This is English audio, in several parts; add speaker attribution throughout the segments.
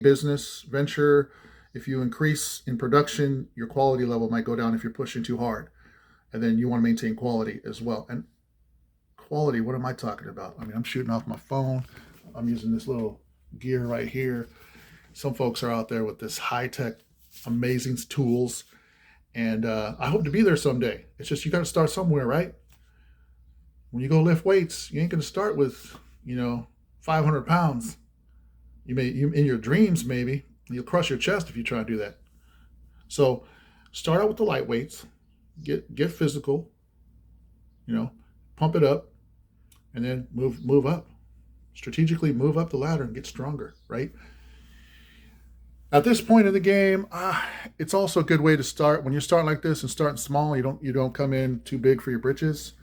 Speaker 1: business venture, if you increase in production, your quality level might go down if you're pushing too hard. And then you want to maintain quality as well. And quality, what am I talking about? I mean, I'm shooting off my phone. I'm using this little gear right here. Some folks are out there with this high-tech, amazing tools. And I hope to be there someday. It's just you got to start somewhere, right? When you go lift weights, you ain't going to start with, 500 pounds. You in your dreams, maybe. You'll crush your chest if you try to do that. So start out with the light weights, get physical, pump it up, and then move up. Strategically move up the ladder and get stronger, right? At this point in the game, it's also a good way to start. When you're starting like this and starting small, you don't come in too big for your britches.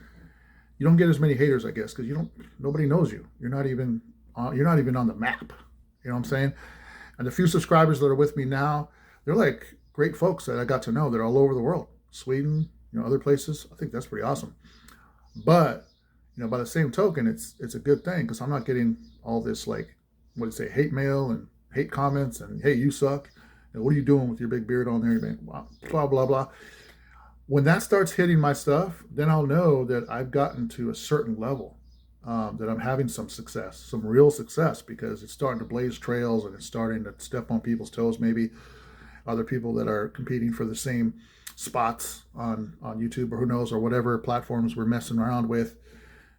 Speaker 1: You don't get as many haters, I guess, because nobody knows you. You're not even on the map. You know what I'm saying? And the few subscribers that are with me now, they're like great folks that I got to know. They're all over the world, Sweden, other places. I think that's pretty awesome. But by the same token, it's a good thing because I'm not getting all this like what do you say, hate mail and hate comments and hey, you suck. And what are you doing with your big beard on there? Blah blah blah. When that starts hitting my stuff, then I'll know that I've gotten to a certain level, that I'm having some success, some real success, because it's starting to blaze trails and it's starting to step on people's toes. Maybe other people that are competing for the same spots on YouTube or who knows, or whatever platforms we're messing around with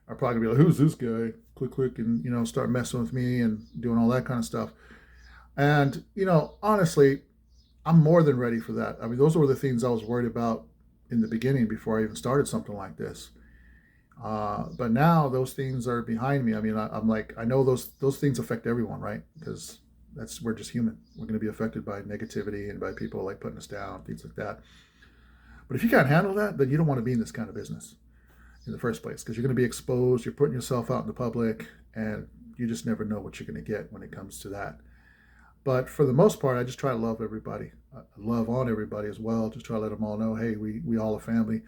Speaker 1: are probably gonna be like, who's this guy? Click, and start messing with me and doing all that kind of stuff. And honestly, I'm more than ready for that. I mean, those were the things I was worried about in the beginning before I even started something like this. But now those things are behind me. I mean, I'm like, I know those things affect everyone, right? Because we're just human. We're going to be affected by negativity and by people like putting us down, things like that. But if you can't handle that, then you don't want to be in this kind of business in the first place, because you're going to be exposed. You're putting yourself out in the public, and you just never know what you're going to get when it comes to that. But for the most part, I just try to love everybody. I love on everybody as well. Just try to let them all know, hey, we all a family.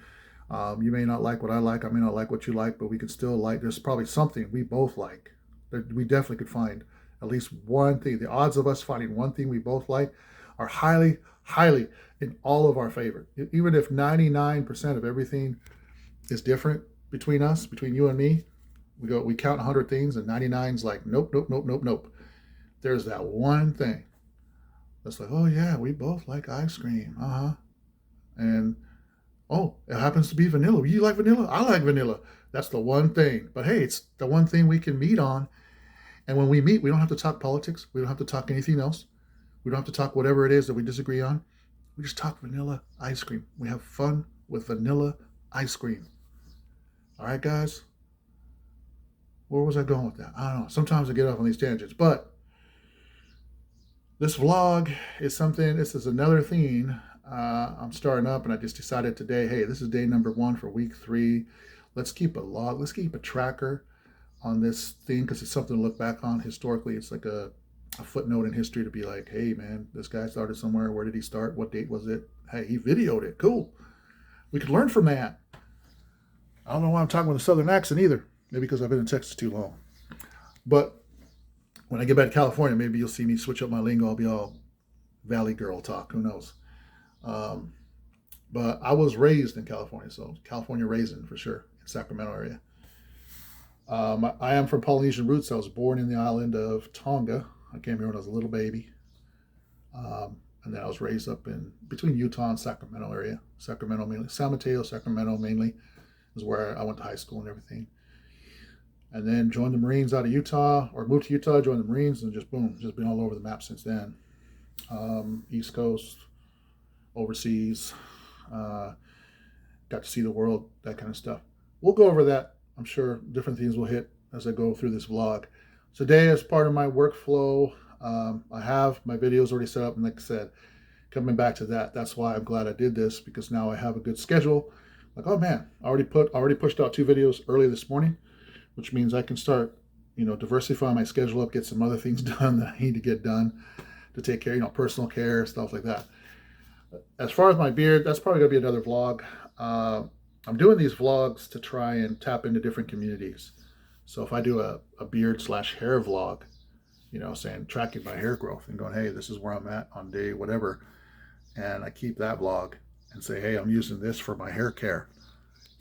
Speaker 1: You may not like what I like. I may not like what you like, but we can still like. There's probably something we both like. That we definitely could find at least one thing. The odds of us finding one thing we both like are highly, highly in all of our favor. Even if 99% of everything is different between us, between you and me, we count 100 things and 99's like, nope, nope, nope, nope, nope. There's that one thing that's like, oh yeah, we both like ice cream. And oh, it happens to be vanilla. You like vanilla? I like vanilla. That's the one thing. But hey, it's the one thing we can meet on. And when we meet, we don't have to talk politics. We don't have to talk anything else. We don't have to talk whatever it is that we disagree on. We just talk vanilla ice cream. We have fun with vanilla ice cream. All right, guys? Where was I going with that? I don't know. Sometimes I get off on these tangents. But this vlog is something, this is another theme I'm starting up, and I just decided today, hey, this is day number 1 for week 3. Let's keep a log. Let's keep a tracker on this thing, because it's something to look back on historically. It's like a footnote in history to be like, hey, man, this guy started somewhere. Where did he start? What date was it? Hey, he videoed it. Cool. We could learn from that. I don't know why I'm talking with a southern accent either. Maybe because I've been in Texas too long. But when I get back to California, maybe you'll see me switch up my lingo. I'll be all Valley Girl talk. Who knows? But I was raised in California, so California raisin for sure, in Sacramento area. I am from Polynesian roots. I was born in the island of Tonga. I came here when I was a little baby. And then I was raised up in between Utah and Sacramento area. Sacramento mainly. San Mateo, Sacramento mainly is where I went to high school and everything. And then joined the Marines out of Utah, or moved to Utah, joined the Marines, and just boom, just been all over the map since then. East Coast, overseas, got to see the world, that kind of stuff. We'll go over that. I'm sure different things will hit as I go through this vlog. Today, as part of my workflow, I have my videos already set up, and like I said, coming back to that, that's why I'm glad I did this, because now I have a good schedule. Like, oh man, I already pushed out 2 videos early this morning, which means I can start, diversifying my schedule up, get some other things done that I need to get done to take care, personal care, stuff like that. As far as my beard, that's probably going to be another vlog. I'm doing these vlogs to try and tap into different communities. So if I do a beard/hair vlog, saying, tracking my hair growth and going, hey, this is where I'm at on day whatever. And I keep that vlog and say, hey, I'm using this for my hair care.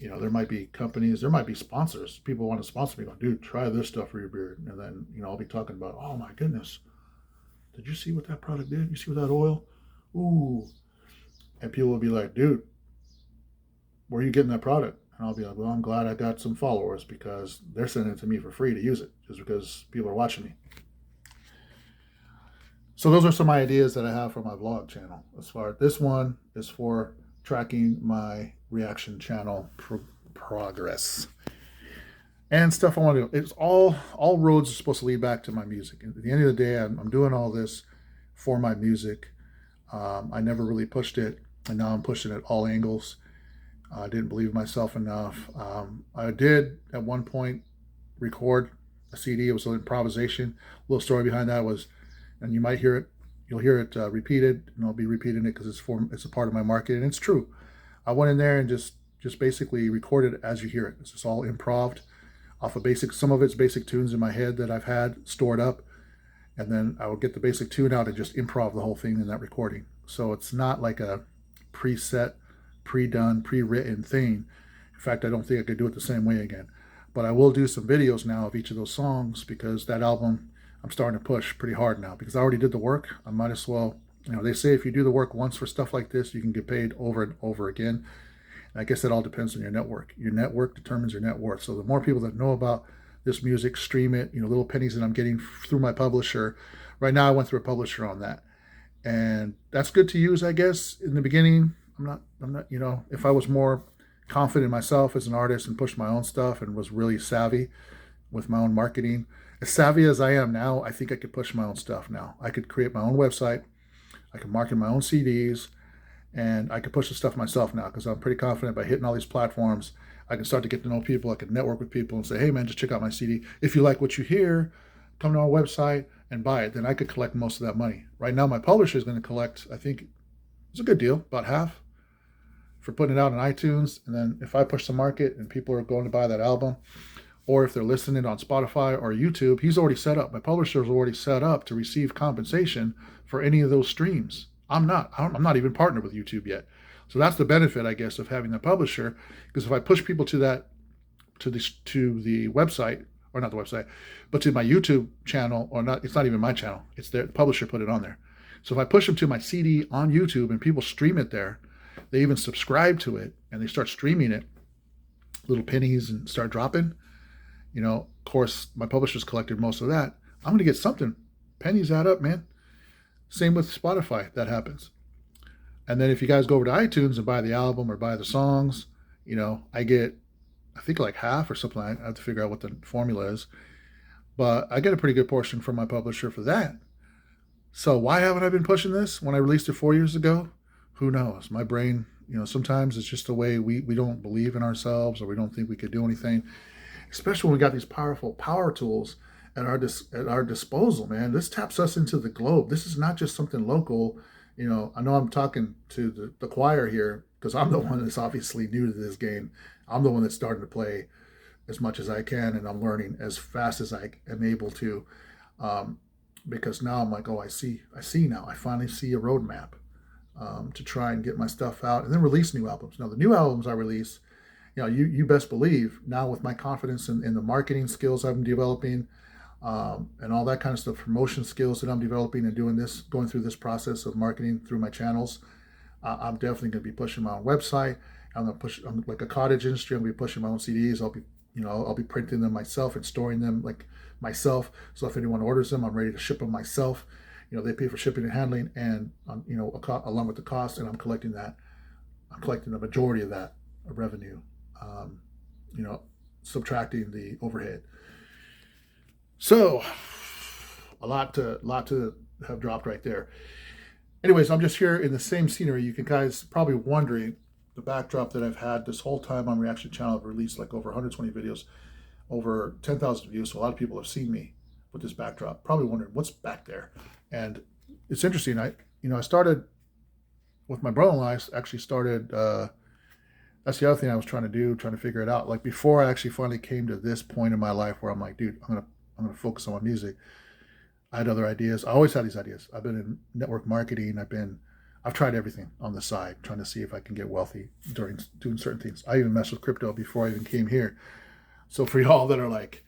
Speaker 1: There might be companies, there might be sponsors. People want to sponsor me, going, dude, try this stuff for your beard. And then, I'll be talking about, oh my goodness, did you see what that product did? You see what that oil? Ooh. And people will be like, dude, where are you getting that product? And I'll be like, well, I'm glad I got some followers because they're sending it to me for free to use it just because people are watching me. So those are some ideas that I have for my vlog channel. As far as this one is for tracking my reaction channel progress and stuff I want to do. It's all roads are supposed to lead back to my music. And at the end of the day, I'm doing all this for my music. I never really pushed it, and now I'm pushing it all angles. I didn't believe myself enough. I did at one point record a CD. It was an improvisation. A little story behind that was, and you might hear it, you'll hear it repeated, and I'll be repeating it because it's a part of my marketing. And it's true. I went in there and just basically recorded it as you hear it. It's just all improv off of some of it's basic tunes in my head that I've had stored up. And then I would get the basic tune out and just improv the whole thing in that recording. So it's not like a preset, pre-done, pre-written thing. In fact, I don't think I could do it the same way again. But I will do some videos now of each of those songs because that album I'm starting to push pretty hard now because I already did the work. I might as well, they say if you do the work once for stuff like this, you can get paid over and over again. And I guess that all depends on your network. Your network determines your net worth. So the more people that know about this music, stream it, little pennies that I'm getting through my publisher. Right now I went through a publisher on that. And that's good to use, I guess. In the beginning, I'm not, if I was more confident in myself as an artist and pushed my own stuff and was really savvy with my own marketing, as savvy as I am now, I think I could push my own stuff now. I could create my own website. I can market my own CDs, and I could push the stuff myself now because I'm pretty confident by hitting all these platforms, I can start to get to know people. I can network with people and say, hey man, just check out my CD. If you like what you hear, come to our website and buy it. Then I could collect most of that money. Right now, my publisher is going to collect, I think it's a good deal, about half for putting it out on iTunes. And then if I push the market and people are going to buy that album, or if they're listening on Spotify or YouTube, he's already set up. My publisher is already set up to receive compensation for any of those streams. I'm not even partnered with YouTube yet. So that's the benefit, I guess, of having the publisher. Because if I push people to the website, or not the website, but to my YouTube channel, or not, it's not even my channel. It's their publisher put it on there. So if I push them to my CD on YouTube and people stream it there, they even subscribe to it and they start streaming it, little pennies and start dropping. Of course, my publisher's collected most of that. I'm going to get something. Pennies add up, man. Same with Spotify. That happens. And then if you guys go over to iTunes and buy the album or buy the songs, I get, I think like half or something. I have to figure out what the formula is. But I get a pretty good portion from my publisher for that. So why haven't I been pushing this when I released it 4 years ago? Who knows? My brain, sometimes it's just the way we don't believe in ourselves or we don't think we could do anything. Especially when we got these powerful power tools at our disposal, man. This taps us into the globe. This is not just something local. I know I'm talking to the choir here because I'm the one that's obviously new to this game. I'm the one that's starting to play as much as I can, and I'm learning as fast as I am able to. Because now I'm like, oh, I see now. I finally see a roadmap to try and get my stuff out and then release new albums. Now, the new albums I release, you best believe now with my confidence in the marketing skills I'm developing and all that kind of stuff, promotion skills that I'm developing and going through this process of marketing through my channels, I'm definitely going to be pushing my own website. I'm like a cottage industry. I'm going to be pushing my own CDs. I'll be printing them myself and storing them like myself. So if anyone orders them, I'm ready to ship them myself. They pay for shipping and handling and, along with the cost, and I'm collecting that. I'm collecting the majority of that revenue. Subtracting the overhead. So a lot to have dropped right there. Anyways, I'm just here in the same scenery. You can guys probably wondering the backdrop that I've had this whole time on Reaction Channel. I've released like over 120 videos, over 10,000 views. So a lot of people have seen me with this backdrop, probably wondering what's back there. And it's interesting. I started with my brother-in-law. I actually started, that's the other thing I was trying to figure it out. Like before I actually finally came to this point in my life where I'm like, dude, I'm gonna focus on my music. I had other ideas. I always had these ideas. I've been in network marketing. I've tried everything on the side, trying to see if I can get wealthy during doing certain things. I even messed with crypto before I even came here. So for y'all that are like,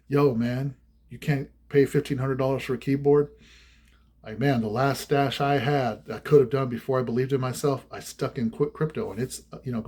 Speaker 1: yo, man, you can't pay $1,500 for a keyboard. Like, man, the last stash I had I could have done before I believed in myself, I stuck in crypto, and it's going up